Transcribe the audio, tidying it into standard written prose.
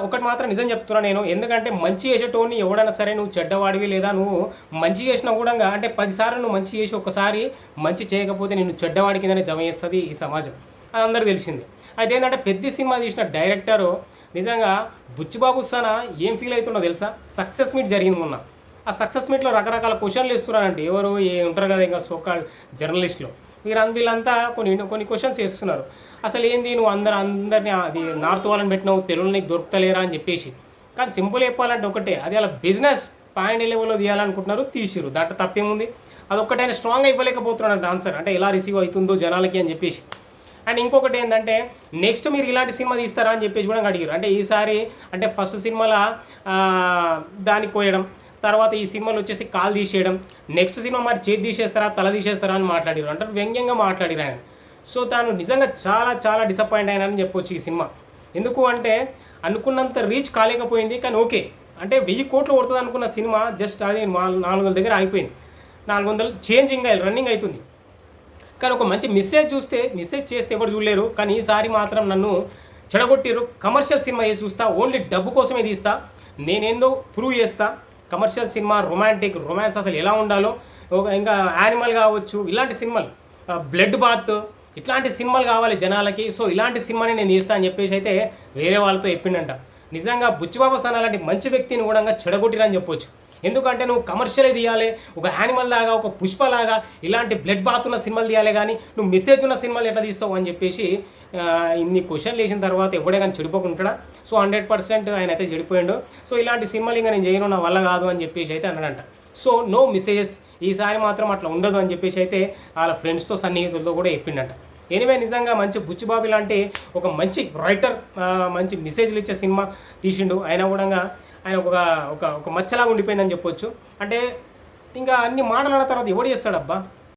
ఒకటి మాత్రం నిజం చెప్తున్నా నేను, ఎందుకంటే మంచి చేసేటోని ఎవడైనా సరే నువ్వు చెడ్డవాడివి లేదా నువ్వు మంచి చేసినా కూడా అంటే 10 సార్లు నువ్వు మంచి చేసి ఒక్కసారి మంచి చేయకపోతే నేను చెడ్డవాడి కిందనే జమ చేస్తుంది ఈ సమాజం. అది అందరికీ తెలిసింది. అయితే ఏంటంటే పెద్ద సినిమా తీసిన డైరెక్టరు నిజంగా బుచ్చిబాబు సన ఏం ఫీల్ అవుతుండో తెలుసా? సక్సెస్ మీట్ జరిగింది మొన్న. ఆ సక్సెస్ మీట్లో రకరకాల క్వశ్చన్లు ఇస్తున్నారంటే ఎవరు ఉంటారు కదా ఇంకా సోకాల్ జర్నలిస్టులు వీళ్ళంతా కొన్ని క్వశ్చన్స్ వేస్తున్నారు. అసలు ఏంది నువ్వు అందరినీ అది నార్త్ వాళ్ళని పెట్టినావు, తెలుగులో నీకు దొరుకుతలేరా అని చెప్పేసి. కానీ సింపుల్ చెప్పాలంటే ఒకటే, అది అలా బిజినెస్ పాయింట్ లెవెల్లో తీయాలనుకుంటున్నారు, తీసిరు. దాంట్లో తప్పేముంది? అదొక్కటి ఆయన స్ట్రాంగ్ అయిపోలేకపోతున్నాడు ఆన్సర్, అంటే ఎలా రిసీవ్ అవుతుందో జనాలకి అని చెప్పేసి. అండ్ ఇంకొకటి ఏంటంటే నెక్స్ట్ మీరు ఇలాంటి సినిమా తీస్తారా అని చెప్పేసి కూడా అడిగారు. అంటే ఈసారి అంటే ఫస్ట్ సినిమాలో దానికి కోయడం, తర్వాత ఈ సినిమాలు వచ్చేసి కాలు తీసేయడం, నెక్స్ట్ సినిమా మరి చేతి తీసేస్తారా తల తీసేస్తారా అని మాట్లాడారు, అంటే వ్యంగ్యంగా మాట్లాడారు ఆయన. సో తాను నిజంగా చాలా చాలా డిసప్పాయింట్ అయినారని చెప్పొచ్చు ఈ సినిమా. ఎందుకు అంటే అనుకున్నంత రీచ్ కాలేకపోయింది. కానీ ఓకే, అంటే 1000 కోట్లు కొడుతుంది అనుకున్న సినిమా జస్ట్ అది 400 దగ్గర ఆగిపోయింది. 400 చేంజ్ ఇంకా రన్నింగ్ అవుతుంది. కానీ ఒక మంచి మెసేజ్ చేస్తే ఎవరు చూడలేరు. కానీ ఈసారి మాత్రం నన్ను చెడగొట్టిరు. కమర్షియల్ సినిమా చేసి చూస్తా, ఓన్లీ డబ్బు కోసమే తీస్తా, నేనేందో ప్రూవ్ చేస్తా. కమర్షియల్ సినిమా, రొమాన్స్ అసలు ఎలా ఉండాలో, ఇంకా యానిమల్ కావచ్చు, ఇలాంటి సినిమాలు, బ్లడ్ బాత్, ఇట్లాంటి సినిమాలు కావాలి జనాలకి. సో ఇలాంటి సినిమాని నేను తీస్తా అని చెప్పేసి అయితే వేరే వాళ్ళతో చెప్పిండంట. నిజంగా బుచ్చిబాబు సన అలాంటి మంచి వ్యక్తిని కూడా చెడగొట్టిరని చెప్పొచ్చు. ఎందుకంటే నువ్వు కమర్షియల్ తీయాలి, ఒక యానిమల్ లాగా, ఒక పుష్పలాగా ఇలాంటి బ్లడ్ బాత్ ఉన్న సినిమాలు తీయాలి, కానీ నువ్వు మెసేజ్ ఉన్న సినిమాలు ఎట్లా తీస్తావు అని చెప్పేసి ఇన్ని క్వశ్చన్లు వేసిన తర్వాత ఎవడే కానీ చెడిపోకుంటాడా? సో 100% ఆయన అయితే చెడిపోయాడు. సో ఇలాంటి సినిమాలు ఇంకా నేను చేయను, నా వల్ల కాదు అని చెప్పేసి అయితే అన్నాడంట. సో నో మెసేజెస్, ఈసారి మాత్రం అట్లా ఉండదు అని చెప్పేసి అయితే వాళ్ళ ఫ్రెండ్స్తో సన్నిహితులతో కూడా చెప్పిండట. ఎనివే నిజంగా మంచి బుచ్చిబాబు లాంటి ఒక మంచి రైటర్, మంచి మెసేజ్లు ఇచ్చే సినిమా తీసిండు. అయినా కూడా ఆయన ఒక మచ్చలాగా ఉండిపోయిందని చెప్పొచ్చు. అంటే ఇంకా అన్ని మాటలు అన్న తర్వాత ఎవడు చేస్తాడబ్బా?